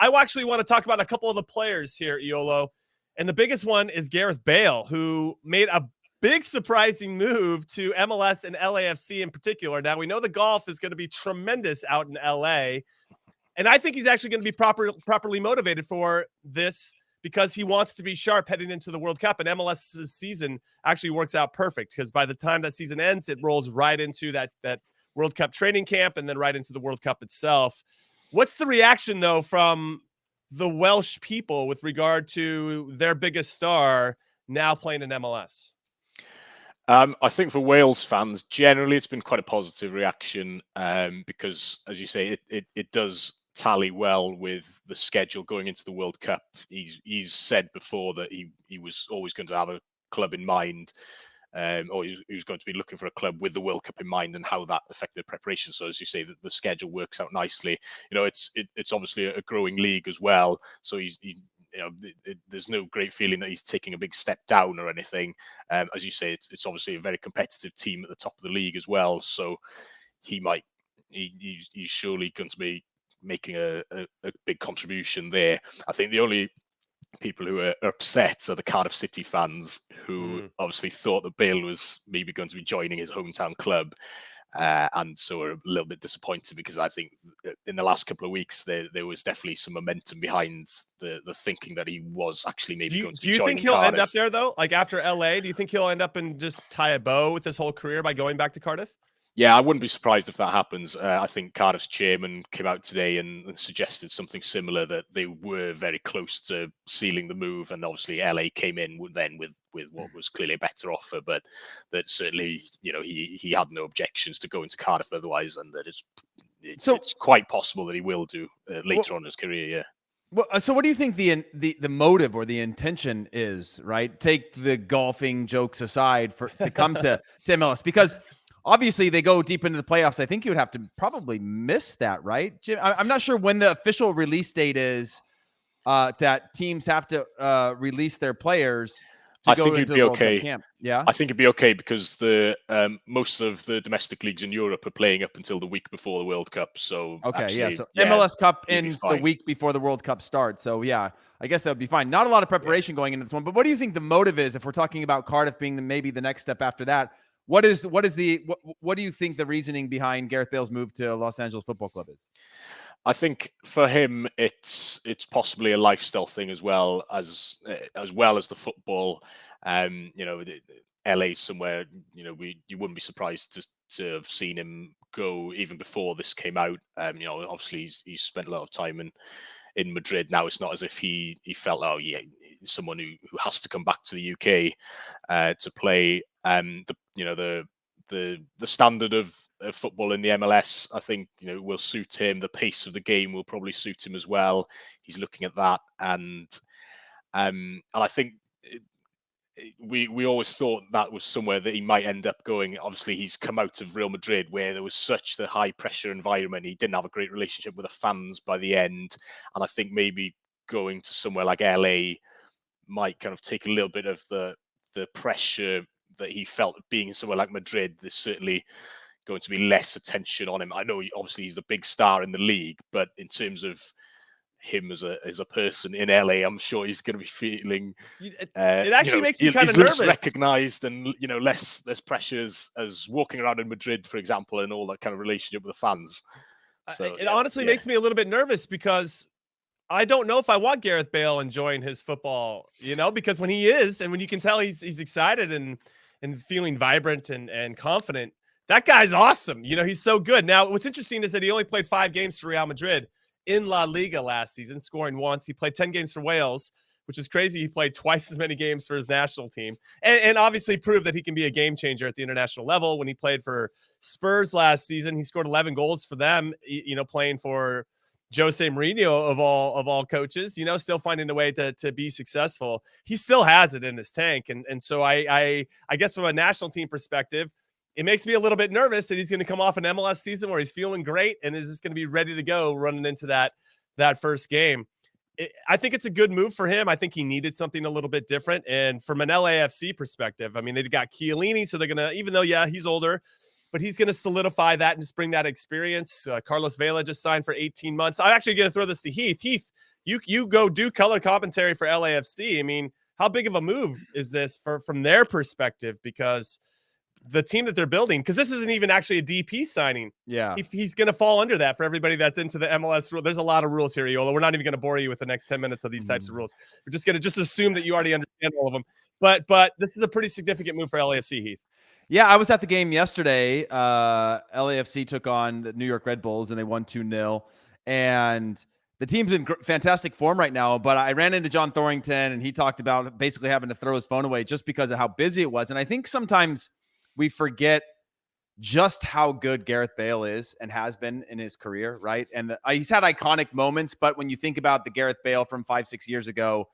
I actually want to talk about a couple of the players here, Iolo. And the biggest one is Gareth Bale, who made a big surprising move to MLS and LAFC in particular. Now, we know the golf is going to be tremendous out in LA. And I think he's actually going to be properly motivated for this because he wants to be sharp heading into the World Cup. And MLS's season actually works out perfect because by the time that season ends, it rolls right into that World Cup training camp and then right into the World Cup itself. What's the reaction, though, from the Welsh people with regard to their biggest star now playing in MLS? I think for Wales fans, generally, it's been quite a positive reaction because, as you say, it does tally well with the schedule going into the World Cup. He's said before that he was always going to have a club in mind, or he was going to be looking for a club with the World Cup in mind and how that affected preparation. So, as you say, the schedule works out nicely. You know, it's obviously a growing league as well. So there's no great feeling that he's taking a big step down or anything. As you say, it's obviously a very competitive team at the top of the league as well. So he's surely going to be making a big contribution there. I think the only people who are upset are the Cardiff City fans who obviously thought that Bale was maybe going to be joining his hometown club. And so are a little bit disappointed because I think in the last couple of weeks there was definitely some momentum behind the thinking that he was actually maybe going to be joining Cardiff. Do you think he'll end up there, though? Like after LA, do you think he'll end up and just tie a bow with his whole career by going back to Cardiff? Yeah, I wouldn't be surprised if that happens. I think Cardiff's chairman came out today and suggested something similar, that they were very close to sealing the move, and obviously LA came in then with what was clearly a better offer, but that certainly he had no objections to going to Cardiff otherwise, and that it's quite possible that he will do later on in his career. Yeah. Well, so what do you think the motive or the intention is? Right, take the golfing jokes aside to come to MLS, because obviously they go deep into the playoffs. I think you would have to probably miss that, right, Jim? I'm not sure when the official release date is that teams have to release their players to go into the World Cup camp. Yeah, I think it'd be okay because the most of the domestic leagues in Europe are playing up until the week before the World Cup. So MLS Cup ends the week before the World Cup starts. So yeah, I guess that would be fine. Not a lot of preparation going into this one, but what do you think the motive is if we're talking about Cardiff being maybe the next step after that? What do you think the reasoning behind Gareth Bale's move to Los Angeles Football Club is? I think for him, it's possibly a lifestyle thing as well as the football. LA somewhere, you wouldn't be surprised to have seen him go even before this came out. Obviously he's spent a lot of time in Madrid. Now it's not as if he felt, someone who has to come back to the UK to play. The standard of football in the MLS, I think, will suit him. The pace of the game will probably suit him as well. He's looking at that, and I think we always thought that was somewhere that he might end up going. Obviously, he's come out of Real Madrid where there was such the high pressure environment. He didn't have a great relationship with the fans by the end, and I think maybe going to somewhere like LA might kind of take a little bit of the pressure that he felt being somewhere like Madrid. There's certainly going to be less attention on him. I know obviously he's the big star in the league, but in terms of him as a person in LA, I'm sure he's going to be feeling. It actually makes me kind of nervous. Less recognised and less pressures as walking around in Madrid, for example, and all that kind of relationship with the fans. So, it honestly makes me a little bit nervous because I don't know if I want Gareth Bale enjoying his football, because when he is, and when you can tell he's excited and feeling vibrant and confident, that guy's awesome. He's so good. Now, what's interesting is that he only played 5 games for Real Madrid in La Liga last season, scoring once. He played 10 games for Wales, which is crazy. He played twice as many games for his national team and obviously proved that he can be a game changer at the international level. When he played for Spurs last season, he scored 11 goals for them, playing for Jose Mourinho of all coaches, still finding a way to be successful. He still has it in his tank. And so I guess from a national team perspective, it makes me a little bit nervous that he's going to come off an MLS season where he's feeling great and is just going to be ready to go running into that first game. I think it's a good move for him. I think he needed something a little bit different. And from an LAFC perspective, I mean, they've got Chiellini, so they're going to, even though, he's older, but he's going to solidify that and just bring that experience. Carlos Vela just signed for 18 months. I'm actually going to throw this to Heath. Heath, you go do color commentary for LAFC. I mean, how big of a move is this from their perspective? Because the team that they're building, because this isn't even actually a DP signing. Yeah. He's going to fall under that for everybody that's into the MLS rule. There's a lot of rules here, Iolo. We're not even going to bore you with the next 10 minutes of these types of rules. We're just going to assume that you already understand all of them. But this is a pretty significant move for LAFC, Heath. Yeah, I was at the game yesterday. LAFC took on the New York Red Bulls, and they won 2-0. And the team's in fantastic form right now. But I ran into John Thorrington, and he talked about basically having to throw his phone away just because of how busy it was. And I think sometimes we forget just how good Gareth Bale is and has been in his career, right? And he's had iconic moments, but when you think about the Gareth Bale from 5-6 years ago,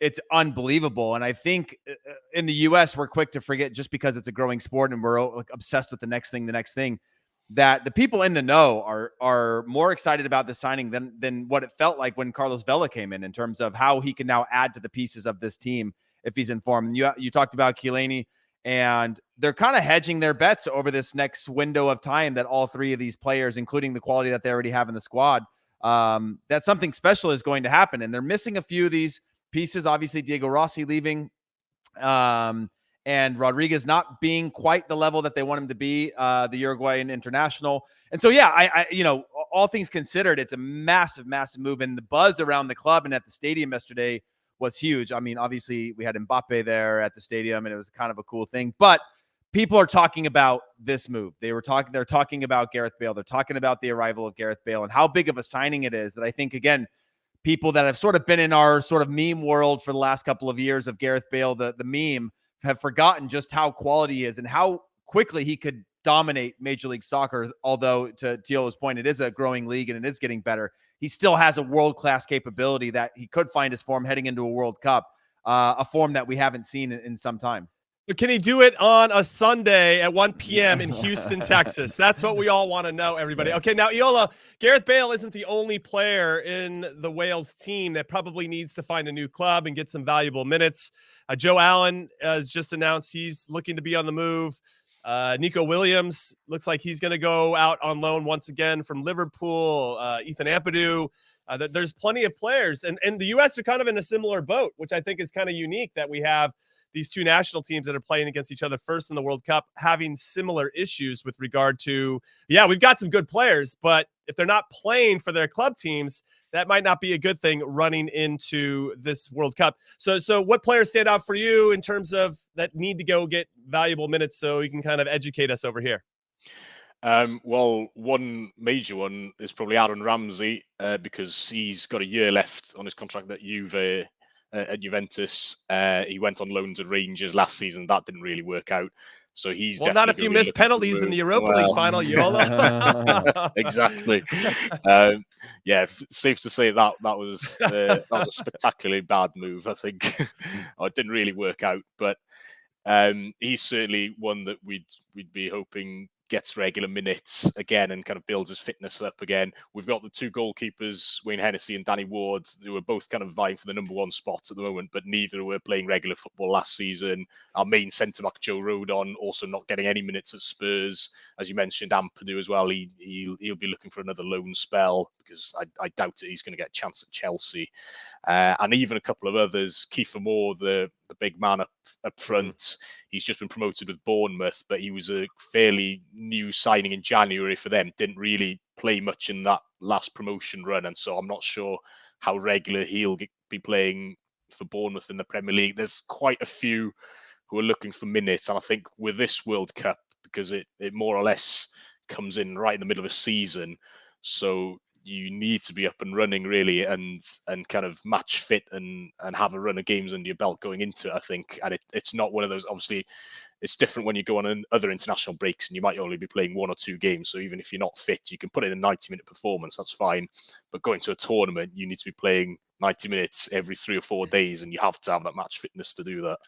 it's unbelievable. And I think in the US, we're quick to forget just because it's a growing sport and we're like obsessed with the next thing, that the people in the know are more excited about the signing than what it felt like when Carlos Vela came in terms of how he can now add to the pieces of this team if he's in form. And you talked about Chiellini, and they're kind of hedging their bets over this next window of time that all three of these players, including the quality that they already have in the squad, that something special is going to happen. And they're missing a few of these pieces. Obviously, Diego Rossi leaving, and Rodriguez not being quite the level that they want him to be, the Uruguayan international. And so, yeah, I all things considered, it's a massive, massive move. And the buzz around the club and at the stadium yesterday was huge. I mean, obviously, we had Mbappe there at the stadium, and it was kind of a cool thing. But people are talking about this move. They're talking about Gareth Bale. They're talking about the arrival of Gareth Bale and how big of a signing it is that I think, again, people that have sort of been in our sort of meme world for the last couple of years of Gareth Bale, the meme, have forgotten just how quality he is and how quickly he could dominate Major League Soccer. Although, to Iolo's point, it is a growing league and it is getting better. He still has a world-class capability that he could find his form heading into a World Cup, a form that we haven't seen in some time. But can he do it on a Sunday at 1 p.m. in Houston, Texas? That's what we all want to know, everybody. Okay, now, Iolo, Gareth Bale isn't the only player in the Wales team that probably needs to find a new club and get some valuable minutes. Joe Allen has just announced he's looking to be on the move. Nico Williams looks like he's going to go out on loan once again from Liverpool. Ethan Ampadu. There's plenty of players. And the U.S. are kind of in a similar boat, which I think is kind of unique that we have these two national teams that are playing against each other first in the World Cup having similar issues with regard to, yeah, we've got some good players, but if they're not playing for their club teams, that might not be a good thing running into this World Cup. So what players stand out for you in terms of that need to go get valuable minutes so you can kind of educate us over here? Well, one major one is probably Aaron Ramsey, because he's got a year left on his contract at Juventus. He went on loan to Rangers last season. That didn't really work out. So he's not if you miss penalties in the Europa League final, Iolo. Exactly. Yeah, safe to say that was a spectacularly bad move. I think it didn't really work out, but he's certainly one that we'd be hoping gets regular minutes again and kind of builds his fitness up again. We've got the two goalkeepers, Wayne Hennessy and Danny Ward, who are both kind of vying for the number one spot at the moment, but neither were playing regular football last season. Our main centre-back, Joe Rodon, also not getting any minutes at Spurs. As you mentioned, Ampadu as well. He'll be looking for another loan spell because I doubt that he's going to get a chance at Chelsea. And even a couple of others. Kiefer Moore, the big man up front, he's just been promoted with Bournemouth, but he was a fairly new signing in January for them. Didn't really play much in that last promotion run, and so I'm not sure how regular he'll be playing for Bournemouth in the Premier League. There's quite a few who are looking for minutes, and I think with this World Cup, because it more or less comes in right in the middle of a season, so you need to be up and running really and kind of match fit and have a run of games under your belt going into it, I think. And it's not one of those, obviously it's different when you go on other international breaks and you might only be playing 1 or 2 games. So even if you're not fit, you can put in a 90-minute performance, that's fine. But going to a tournament, you need to be playing 90 minutes every 3 or 4 days, and you have to have that match fitness to do that.